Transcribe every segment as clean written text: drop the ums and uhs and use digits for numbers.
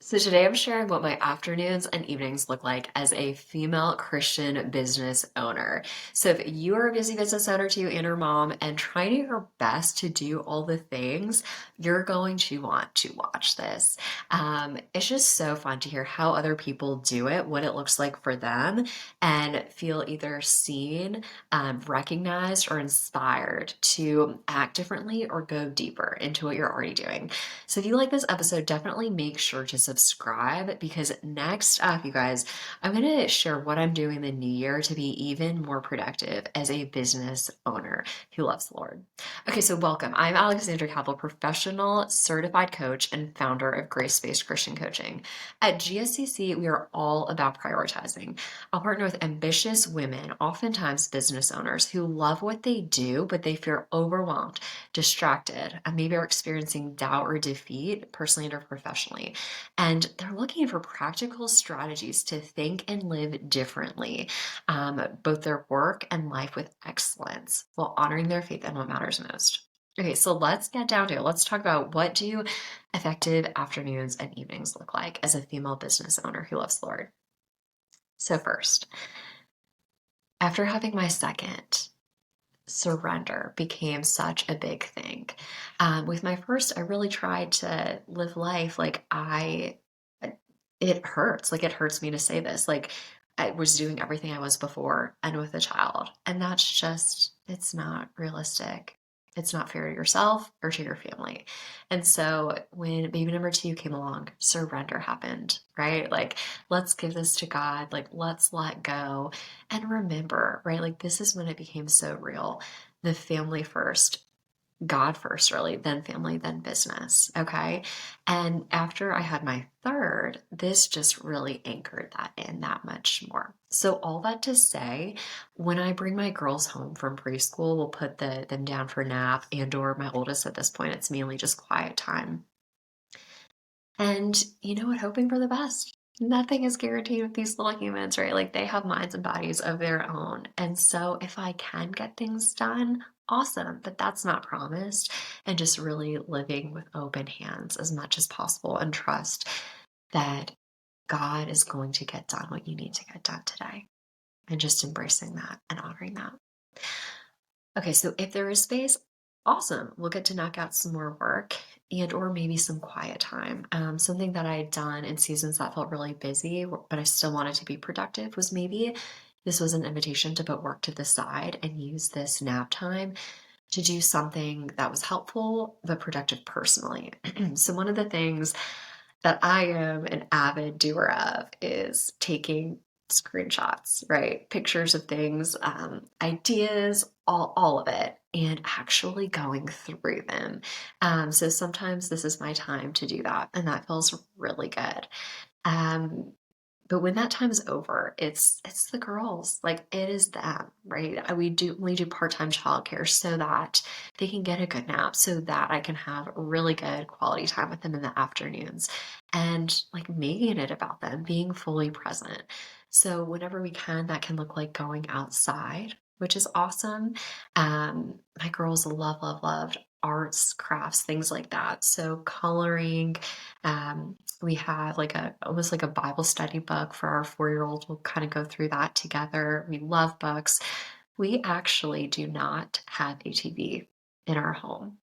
So today I'm sharing what my afternoons and evenings look like as a female Christian business owner. So if you are a busy business owner too and your mom and trying to do your best to do all the things, you're going to want to watch this. It's just so fun to hear how other people do it, what it looks like for them, and feel either seen, recognized, or inspired to act differently or go deeper into what you're already doing. So if you like this episode, definitely make sure to subscribe because next up, you guys, I'm going to share what I'm doing in the new year to be even more productive as a business owner who loves the Lord. Okay, so welcome. I'm Alexandra Campbell, professional certified coach and founder of Grace-Based Christian Coaching. At GSCC, we are all about prioritizing. I'll partner with ambitious women, oftentimes business owners, who love what they do, but they feel overwhelmed, distracted, and maybe are experiencing doubt or defeat personally or professionally. And they're looking for practical strategies to think and live differently, both their work and life with excellence while honoring their faith and what matters most. Okay, so let's get down to it. Let's talk about what do effective afternoons and evenings look like as a female business owner who loves the Lord. So first, after having my second, surrender became such a big thing. With my first, I really tried to live life it hurts. Like, it hurts me to say this. Like, I was doing everything I was before and with a child. And that's just, it's not realistic. It's not fair to yourself or to your family. And so when baby number two came along, surrender happened, right? Like, let's give this to God. Like, let's let go and remember, right? Like, this is when it became so real. The family first, God first, really, then family, then business. Okay. And after I had my third, this just really anchored that in that much more. So, all that to say, when I bring my girls home from preschool, we'll put them down for nap and or my oldest at this point, it's mainly just quiet time. And you know what? Hoping for the best. Nothing is guaranteed with these little humans, right? Like, they have minds and bodies of their own. And so if I can get things done, awesome, but that's not promised. And just really living with open hands as much as possible and trust that God is going to get done what you need to get done today. And just embracing that and honoring that. Okay, so if there is space, awesome. We'll get to knock out some more work and or maybe some quiet time. Something that I had done in seasons that felt really busy, but I still wanted to be productive was maybe this was an invitation to put work to the side and use this nap time to do something that was helpful but productive personally. So one of the things that I am an avid doer of is taking screenshots, right? Pictures of things, ideas, all of it, and actually going through them. So sometimes this is my time to do that, and that feels really good. Um, but when that time is over, it's the girls. Like, it is them, right? We do part-time childcare so that they can get a good nap, so that I can have really good quality time with them in the afternoons and like making it about them, being fully present. So whenever we can, that can look like going outside, which is awesome. My girls love arts, crafts, things like that. So coloring, we have like a almost like a Bible study book for our 4-year-old. We'll kind of go through that together. We love books. We actually do not have a TV in our home.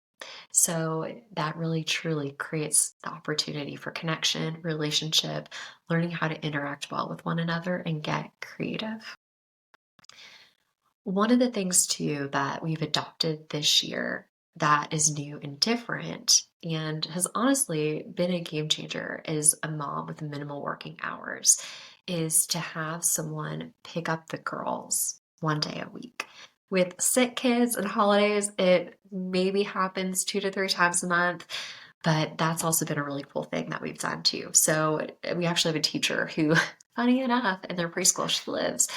So that really truly creates the opportunity for connection, relationship, learning how to interact well with one another and get creative. One of the things too that we've adopted this year that is new and different and has honestly been a game changer as a mom with minimal working hours is to have someone pick up the girls 1 day a week. With sick kids and holidays, it maybe happens 2 to 3 times a month, but that's also been a really cool thing that we've done too. So we actually have a teacher who, funny enough, in their preschool, she lives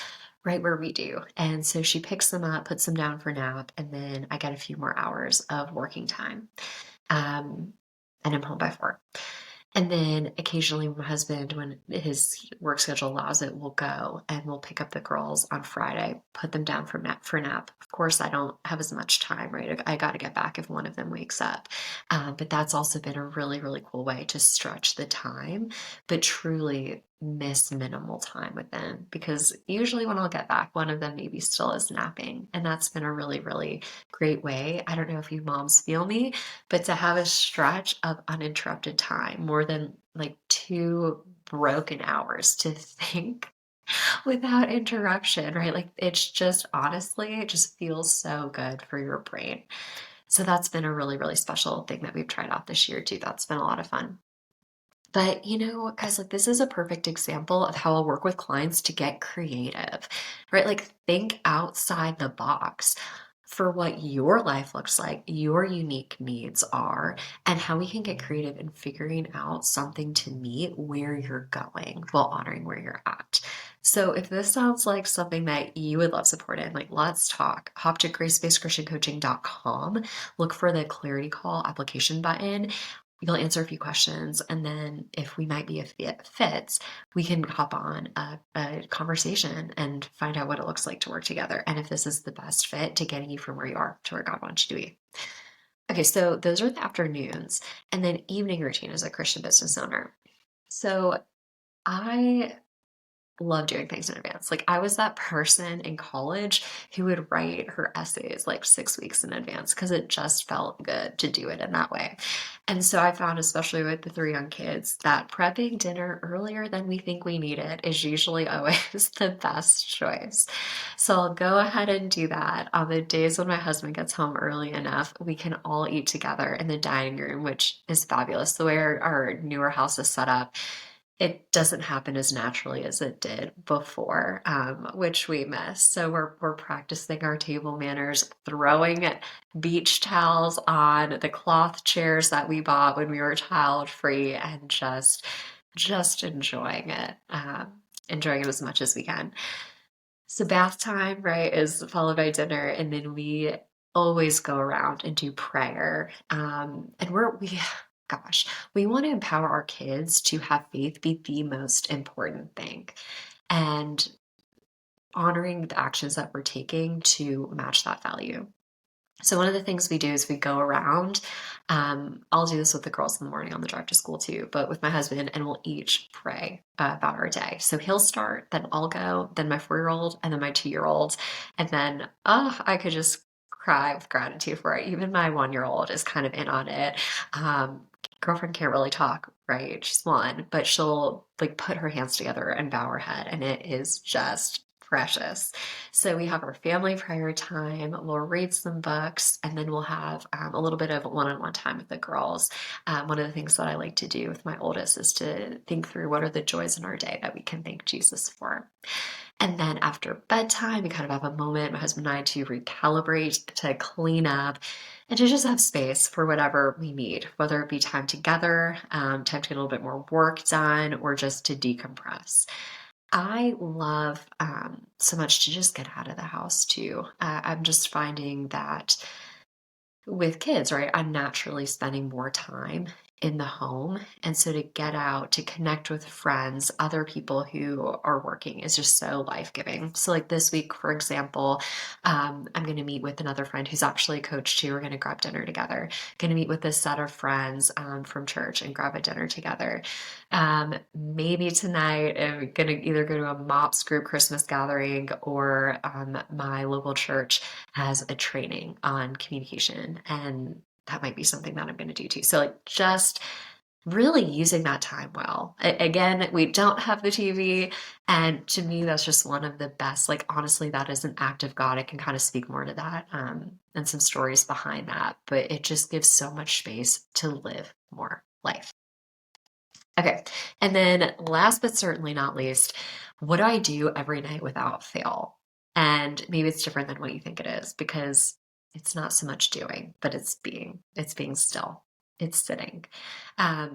right where we do. And so she picks them up, puts them down for nap, and then I get a few more hours of working time. Um, and I'm home by 4. And then occasionally my husband, when his work schedule allows it, will go and we'll pick up the girls on Friday, put them down for a nap. Of course, I don't have as much time, right? I got to get back if one of them wakes up. But that's also been a really, really cool way to stretch the time, but truly miss minimal time with them, because usually when I'll get back, one of them maybe still is napping. And that's been a really, really great way. I don't know if you moms feel me, but to have a stretch of uninterrupted time, more than like 2 broken hours to think without interruption, right? Like it's just honestly, it just feels so good for your brain. So that's been a really, really special thing that we've tried out this year too. That's been a lot of fun. But guys, like this is a perfect example of how I'll work with clients to get creative, right? Like think outside the box for what your life looks like, your unique needs are, and how we can get creative in figuring out something to meet where you're going while honoring where you're at. So if this sounds like something that you would love support in, like let's talk. Hop to gracebased christian coaching.com, look for the clarity call application button. You'll answer a few questions, and then if we might be a fits, we can hop on a conversation and find out what it looks like to work together, and if this is the best fit to getting you from where you are to where God wants you to be. Okay, so those are the afternoons, and then evening routine as a Christian business owner. So I love doing things in advance. Like I was that person in college who would write her essays like 6 weeks in advance because it just felt good to do it in that way. And so I found, especially with the 3 young kids, that prepping dinner earlier than we think we need it is usually always the best choice. So I'll go ahead and do that. On the days when my husband gets home early enough, we can all eat together in the dining room, which is fabulous. The way our newer house is set up, it doesn't happen as naturally as it did before, which we miss. So we're practicing our table manners, throwing beach towels on the cloth chairs that we bought when we were child free, and just enjoying it as much as we can. So bath time, right, is followed by dinner, and then we always go around and do prayer. And gosh, we want to empower our kids to have faith be the most important thing, and honoring the actions that we're taking to match that value. So one of the things we do is we go around. I'll do this with the girls in the morning on the drive to school too, but with my husband, and we'll each pray about our day. So he'll start, then I'll go, then my 4-year-old, and then my 2-year-old, and then I could just cry with gratitude for it. Even my 1-year-old is kind of in on it. Girlfriend can't really talk, right? She's one, but she'll like put her hands together and bow her head, and it is just precious. So we have our family prayer time, we'll read some books, and then we'll have a little bit of one-on-one time with the girls. One of the things that I like to do with my oldest is to think through what are the joys in our day that we can thank Jesus for. And then after bedtime, we kind of have a moment, my husband and I, to recalibrate, to clean up, and to just have space for whatever we need, whether it be time together, time to get a little bit more work done, or just to decompress. I love so much to just get out of the house too. I'm just finding that with kids, right, I'm naturally spending more time in the home. And so to get out, to connect with friends, other people who are working is just so life-giving. So like this week, for example, I'm going to meet with another friend who's actually a coach too. We're going to grab dinner together. Going to meet with a set of friends from church and grab a dinner together. Maybe tonight I'm going to either go to a MOPS group Christmas gathering, or my local church has a training on communication, and that might be something that I'm going to do too. So like just really using that time well. Again, we don't have the TV, and to me that's just one of the best, like honestly that is an act of God. I can kind of speak more to that and some stories behind that, but it just gives so much space to live more life. Okay. And then last but certainly not least, what do I do every night without fail? And maybe it's different than what you think it is, because it's not so much doing, but it's being still. It's sitting.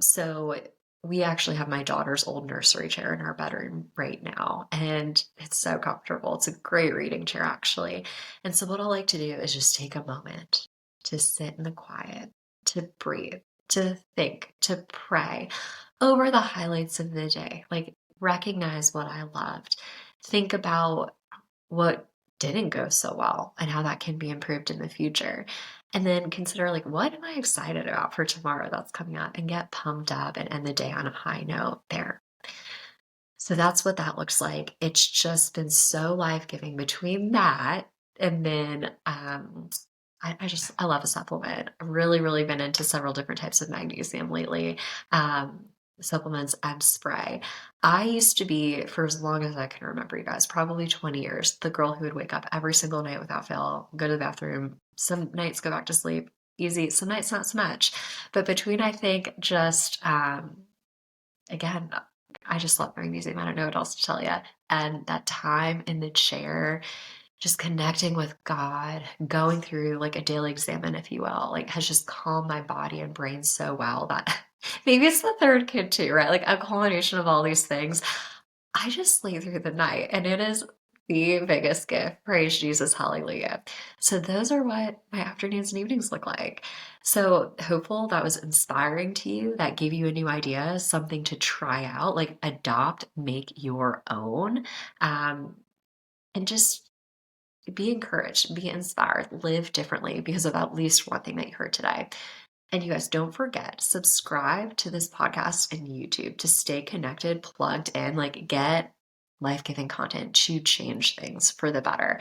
So we actually have my daughter's old nursery chair in our bedroom right now, and it's so comfortable. It's a great reading chair, actually. And so what I like to do is just take a moment to sit in the quiet, to breathe, to think, to pray, over the highlights of the day. Like, recognize what I loved. Think about what didn't go so well and how that can be improved in the future. And then consider, like, what am I excited about for tomorrow that's coming up, and get pumped up and end the day on a high note there. So that's what that looks like. It's just been so life-giving between that and then, I love a supplement. I've really, really been into several different types of magnesium lately, um, supplements and spray. I used to be, for as long as I can remember, you guys, probably 20 years, the girl who would wake up every single night without fail, go to the bathroom, some nights go back to sleep, easy, some nights not so much. But between, I think, just, again, I just love magnesium. I don't know what else to tell you. And that time in the chair, just connecting with God, going through like a daily examine, if you will, like has just calmed my body and brain so well that maybe it's the third kid too, right? Like a culmination of all these things. I just sleep through the night and it is the biggest gift. Praise Jesus. Hallelujah. So those are what my afternoons and evenings look like. So hopeful that was inspiring to you, that gave you a new idea, something to try out, like adopt, make your own. Um, and just be encouraged, be inspired, live differently because of at least one thing that you heard today. And you guys, don't forget, subscribe to this podcast and YouTube to stay connected, plugged in, like get life-giving content to change things for the better.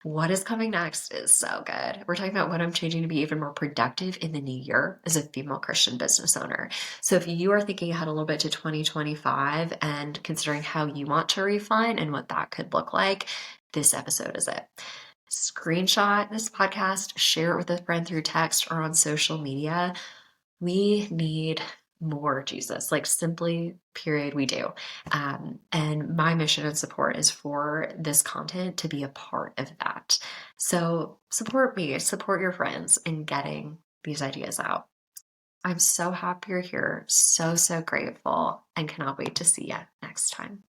What is coming next is so good. We're talking about what I'm changing to be even more productive in the new year as a female Christian business owner. So if you are thinking ahead a little bit to 2025 and considering how you want to refine and what that could look like, this episode is it. Screenshot this podcast, share it with a friend through text or on social media. We need more Jesus, like simply, period, we do. And my mission and support is for this content to be a part of that. So support me, support your friends in getting these ideas out. I'm so happy you're here, so, so grateful, and cannot wait to see you next time.